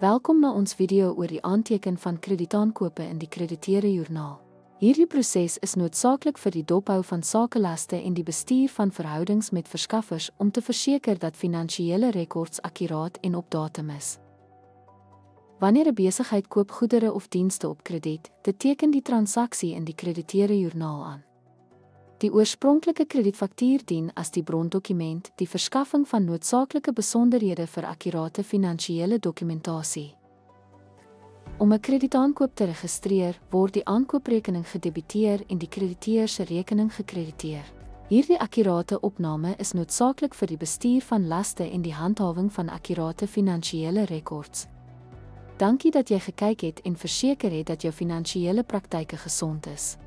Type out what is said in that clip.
Welkom na ons video oor die aanteken van kredietaankope in die krediteure joernaal. Hierdie proses is noodsaaklik vir die dophou van sakelaste en die bestuur van verhoudings met verskaffers om te verseker dat finansiële rekords akkuraat en op datum is. Wanneer 'n besigheid koop goedere of dienste op krediet, dit teken die transaksie in die krediteure joernaal aan. Die oorspronklike kredietfaktuur dien as die brondokument die verskaffing van noodsaaklike besonderhede vir akkurate finansiële dokumentasie. Om 'n kredietaankoop te registreer, word die aankooprekening gedebiteer en die krediteur se rekening gekrediteer. Hierdie akkurate opname is noodsaaklik vir die bestuur van laste en die handhawing van akkurate finansiële rekords. Dankie dat jy gekyk het en verseker het dat jou finansiële praktyke gesond is.